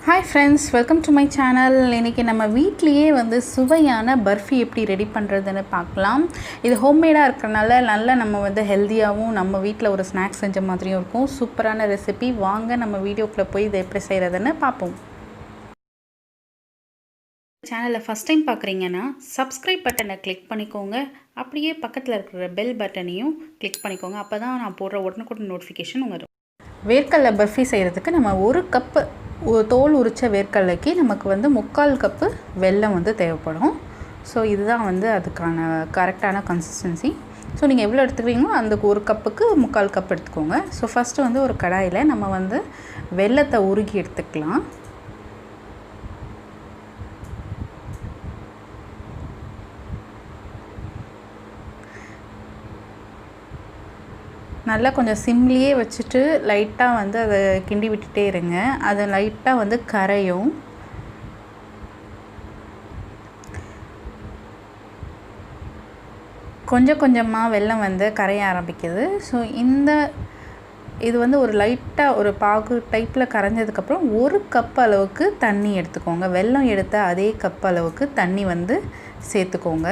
Hi friends, welcome to my channel. இன்னைக்கு நம்ம வீட்லயே வந்து சுவையான பர்ஃபி எப்படி ரெடி பண்றதுன்னு பார்க்கலாம். இது ஹோம்மேடா இருக்கறனால நல்ல நம்ம வந்து ஹெல்தியாவும் நம்ம வீட்ல ஒரு ஸ்நாக்ஸ் செஞ்ச மாதிரியும் இருக்கும். சூப்பரான ரெசிபி. வாங்க நம்ம வீடியோக்குள்ள போய் இதை எப்படி செய்யறதுன்னு பாப்போம். சேனலை ஃபர்ஸ்ட் டைம் பார்க்குறீங்கன்னா சப்ஸ்கிரைப் பட்டனை கிளிக் பண்ணிக்கோங்க. அப்படியே பக்கத்தில் இருக்கிற பெல் பட்டனையும் கிளிக் பண்ணிக்கோங்க. அப்போ தான் நான் போடுற உடனுக்குடன் நோட்டிஃபிகேஷன் வரும். வேர்க்கடலை பர்ஃபி செய்கிறதுக்கு நம்ம ஒரு கப்பு தோல் உரித்த வேர்க்கடலைக்கு நமக்கு வந்து 3/4 கப்பு வெல்லம் வந்து தேவைப்படும். ஸோ இதுதான் வந்து அதுக்கான கரெக்டான கன்சிஸ்டன்சி. ஸோ நீங்கள் எவ்வளோ எடுத்துக்கிறீங்களோ அந்த ஒரு கப்புக்கு 3/4 கப் எடுத்துக்கோங்க. ஸோ ஃபஸ்ட்டு வந்து ஒரு கடாயில் நம்ம வந்து வெல்லத்தை உருகி எடுத்துக்கலாம். நல்லா கொஞ்சம் சிம்லேயே வச்சுட்டு லைட்டாக வந்து அதை கிண்டி விட்டுட்டே இருங்க. அது லைட்டாக வந்து கரையும். கொஞ்சம் கொஞ்சமாக வெல்லம் வந்து கரைய ஆரம்பிக்குது. ஸோ இது வந்து ஒரு லைட்டாக ஒரு பாகு டைப்பில் கரைஞ்சதுக்கப்புறம் 1 கப் அளவுக்கு தண்ணி எடுத்துக்கோங்க. வெல்லம் எடுத்த அதே கப் அளவுக்கு தண்ணி வந்து சேர்த்துக்கோங்க.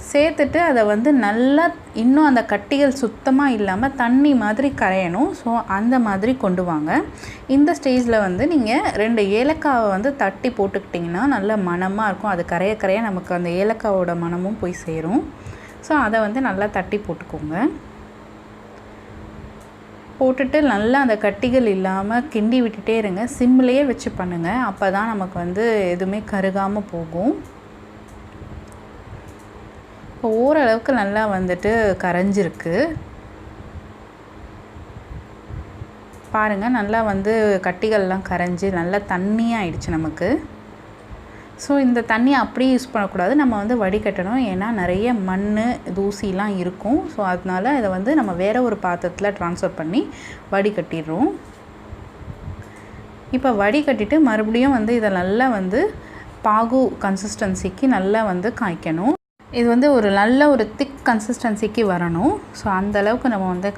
சேர்த்துட்டு அதை வந்து நல்லா இன்னும் அந்த கட்டிகள் சுத்தமாக இல்லாமல் தண்ணி மாதிரி கரையணும். ஸோ அந்த மாதிரி கொண்டு வாங்க. இந்த ஸ்டேஜில் வந்து நீங்கள் 2 ஏலக்காவை வந்து தட்டி போட்டுக்கிட்டிங்கன்னா நல்ல மணமாக இருக்கும். அது கரைய நமக்கு அந்த ஏலக்காவோட மணமும் போய் சேரும். ஸோ அதை வந்து நல்லா தட்டி போட்டுக்கோங்க. போட்டுட்டு நல்லா அந்த கட்டிகள் இல்லாமல் கிண்டி விட்டுட்டே இருங்க. சிம்லேயே வச்சு பண்ணுங்கள். அப்போ தான் நமக்கு வந்து எதுவுமே கருகாமல் போகும். இப்போ ஓரளவுக்கு நல்லா வந்துட்டு கரைஞ்சிருக்கு பாருங்கள். நல்லா வந்து கட்டிகள்லாம் கரைஞ்சி நல்லா தண்ணியாக ஆயிடுச்சு நமக்கு. ஸோ இந்த தண்ணியை அப்படியே யூஸ் பண்ணக்கூடாது, நம்ம வந்து வடிகட்டணும். ஏன்னா நிறைய மண் தூசிலாம் இருக்கும். ஸோ அதனால இதை வந்து நம்ம வேறு ஒரு பாத்திரத்தில் ட்ரான்ஸ்ஃபர் பண்ணி வடிகட்டிடுறோம். இப்போ வடிகட்டிட்டு மறுபடியும் வந்து இதை நல்லா வந்து பாகு கன்சிஸ்டன்சிக்கு நல்லா வந்து காய்க்கணும். இது வந்து நல்ல ஒரு திக் கன்சிஸ்டன்சிக்கு வரணும். ஸோ அந்தளவுக்கு நம்ம வந்து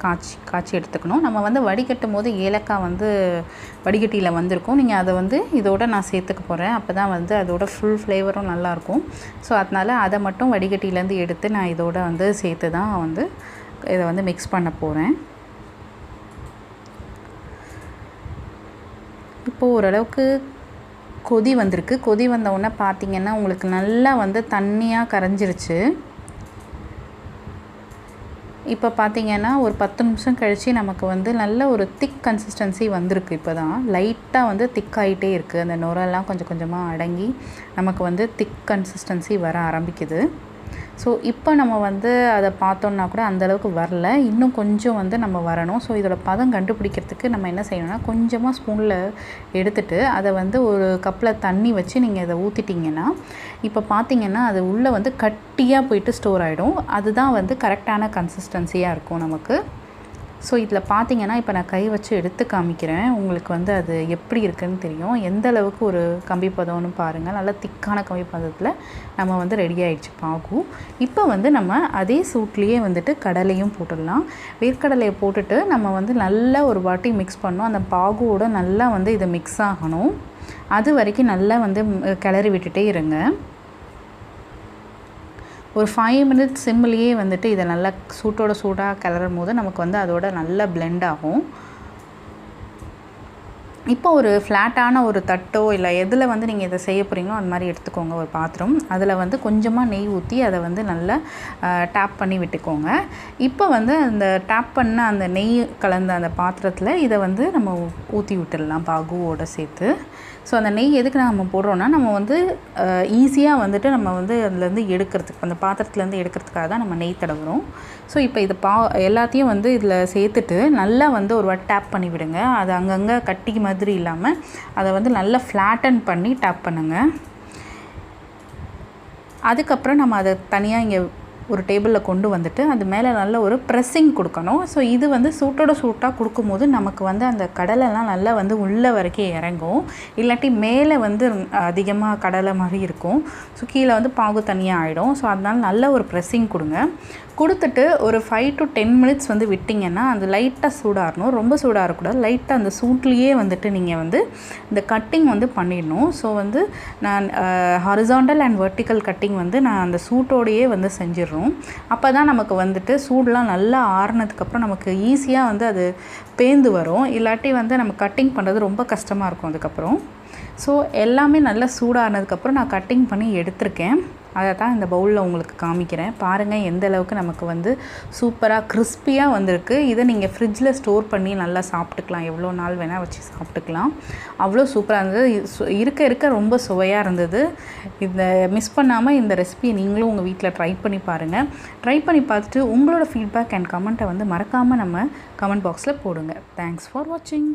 காய்ச்சி எடுத்துக்கணும். நம்ம வந்து வடிகட்டும் போது ஏலக்காய் வந்து வடிகட்டியில் வந்திருக்கும். நீங்கள் அதை வந்து இதோட நான் சேர்த்துக்க போகிறேன். அப்போ தான் வந்து அதோட ஃபுல் ஃப்ளேவரும் நல்லாயிருக்கும். ஸோ அதனால் அதை மட்டும் வடிகட்டியிலேருந்து எடுத்து நான் இதோட வந்து சேர்த்து தான் வந்து இதை வந்து மிக்ஸ் பண்ண போகிறேன். இப்போது ஓரளவுக்கு கொதி வந்திருக்கு. கொதி வந்தவுடனே பார்த்திங்கன்னா உங்களுக்கு நல்லா வந்து தண்ணியாக கரைஞ்சிருச்சு. இப்போ பார்த்திங்கன்னா ஒரு 10 நிமிஷம் கழித்து நமக்கு வந்து நல்ல ஒரு திக் கன்சிஸ்டன்சி வந்திருக்கு. இப்போ தான் லைட்டாக வந்து திக்காகிட்டே இருக்குது. அந்த நுரெல்லாம் கொஞ்சம் கொஞ்சமாக அடங்கி நமக்கு வந்து திக் கன்சிஸ்டன்சி வர ஆரம்பிக்குது. ஸோ இப்போ நம்ம வந்து அதை பார்த்தோன்னா கூட அந்தளவுக்கு வரல, இன்னும் கொஞ்சம் வந்து நம்ம வரணும். ஸோ இதோட பதம் கண்டுபிடிக்கிறதுக்கு நம்ம என்ன செய்யணும்னா கொஞ்சமாக ஸ்பூனில் எடுத்துகிட்டு அதை வந்து ஒரு கப்பில் தண்ணி வச்சு நீங்கள் அதை ஊற்றிட்டிங்கன்னா இப்போ பார்த்திங்கன்னா அது உள்ளே வந்து கட்டியாக போயிட்டு ஸ்டோர் ஆகிடும். அதுதான் வந்து கரெக்டான கன்சிஸ்டன்சியாக இருக்கும் நமக்கு. ஸோ இதில் பார்த்திங்கன்னா இப்போ நான் கை வச்சு எடுத்து காமிக்கிறேன். உங்களுக்கு வந்து அது எப்படி இருக்குதுன்னு தெரியும். எந்த அளவுக்கு ஒரு கம்பி பதம்னு பாருங்கள். நல்லா திக்கான கம்பி பதத்தில் நம்ம வந்து ரெடி ஆகிடுச்சு பாகு. இப்போ வந்து நம்ம அதே சூட்லேயே வந்துட்டு கடலையும் போட்டுடலாம். வேர்க்கடலையை போட்டுட்டு நம்ம வந்து நல்லா ஒரு வாட்டி மிக்ஸ் பண்ணோம். அந்த பாகுவோட நல்லா வந்து இது மிக்ஸ் ஆகணும். அது வரைக்கும் நல்லா வந்து கிளறி விட்டுட்டே இருங்க. ஒரு 5 மினிட்ஸ் சிம்லேயே வந்துட்டு இதை நல்லா சூடாக கிளறும் போது நமக்கு வந்து அதோட நல்லா பிளெண்ட் ஆகும். இப்போ ஒரு ஃப்ளாட்டான ஒரு தட்டோ இல்லை எதில் வந்து நீங்கள் இதை செய்ய போகிறீங்களோ அது மாதிரி எடுத்துக்கோங்க ஒரு பாத்திரம். அதில் வந்து கொஞ்சமாக நெய் ஊற்றி அதை வந்து நல்லா டேப் பண்ணி விட்டுக்கோங்க. இப்போ வந்து அந்த டேப் பண்ண அந்த நெய் கலந்த அந்த பாத்திரத்தில் இதை வந்து நம்ம ஊற்றி விட்டுடலாம் பாகுவோடு சேர்த்து. ஸோ அந்த நெய் எதுக்கு நம்ம போடுறோன்னா நம்ம வந்து ஈஸியாக வந்துட்டு நம்ம வந்து அதுலேருந்து எடுக்கிறதுக்கு அந்த பாத்திரத்துலேருந்து எடுக்கிறதுக்காக தான் நம்ம நெய் தடவுறோம். ஸோ இப்போ இது எல்லாத்தையும் வந்து இதில் சேர்த்துட்டு நல்லா வந்து ஒரு வாட்டி டேப் பண்ணி விடுங்க. அது அங்கங்கே கட்டி மாதிரி இல்லாமல் அதை வந்து நல்லா ஃப்ளாட்டன் பண்ணி டேப் பண்ணுங்கள். அதுக்கப்புறம் நம்ம அதை தனியாக இங்கே ஒரு டேபிளில் கொண்டு வந்துட்டு அது மேலே நல்ல ஒரு ப்ரெஸ்ஸிங் கொடுக்கணும். ஸோ இது வந்து சூட்டோட சூட்டாக கொடுக்கும்போது நமக்கு வந்து அந்த கடலைலாம் நல்லா வந்து உள்ளே வரைக்கும் இறங்கும். இல்லாட்டி மேலே வந்து அதிகமாக கடலை மாதிரி இருக்கும். ஸோ கீழே வந்து பாகு தனியாக ஆகிடும். ஸோ அதனால் நல்ல ஒரு ப்ரெஸ்ஸிங் கொடுங்க. கொடுத்துட்டு ஒரு 5 to 10 மினிட்ஸ் வந்து விட்டிங்கன்னா அது லைட்டாக சூடாகணும். ரொம்ப சூடாக இருக்கக்கூடாது. லைட்டாக அந்த சூட்லேயே வந்துட்டு நீங்கள் வந்து இந்த கட்டிங் வந்து பண்ணிடணும். ஸோ வந்து நான் ஹாரிசாண்டல் அண்ட் வெர்டிக்கல் கட்டிங் வந்து நான் அந்த சூட்டோடையே வந்து செஞ்சிடணும். அப்போ தான் நமக்கு வந்துட்டு சூடெலாம் நல்லா ஆறுனதுக்கப்புறம் நமக்கு ஈஸியாக வந்து அது பேந்து வரும். இல்லாட்டி வந்து நம்ம கட்டிங் பண்ணுறது ரொம்ப கஷ்டமாக இருக்கும் அதுக்கப்புறம். ஸோ எல்லாமே நல்லா சூடானதுக்கப்புறம் நான் கட்டிங் பண்ணி எடுத்திருக்கேன். அதை தான் இந்த பவுலில் உங்களுக்கு காமிக்கிறேன். பாருங்கள் எந்த அளவுக்கு நமக்கு வந்து சூப்பராக கிறிஸ்பியாக வந்திருக்கு. இதை நீங்கள் ஃப்ரிட்ஜில் ஸ்டோர் பண்ணி நல்லா சாப்பிட்டுக்கலாம். எவ்வளோ நாள் வேணால் வச்சு சாப்பிட்டுக்கலாம். அவ்வளோ சூப்பராக இருந்தது. இருக்க ரொம்ப சுவையாக இருந்தது. இதை மிஸ் பண்ணாமல் இந்த ரெசிபியை நீங்களும் உங்கள் வீட்டில் ட்ரை பண்ணி பாருங்கள். ட்ரை பண்ணி பார்த்துட்டு உங்களோட ஃபீட்பேக் அண்ட் கமெண்ட்டை வந்து மறக்காமல் நம்ம கமெண்ட் பாக்ஸில் போடுங்க. தேங்க்ஸ் ஃபார் வாட்சிங்.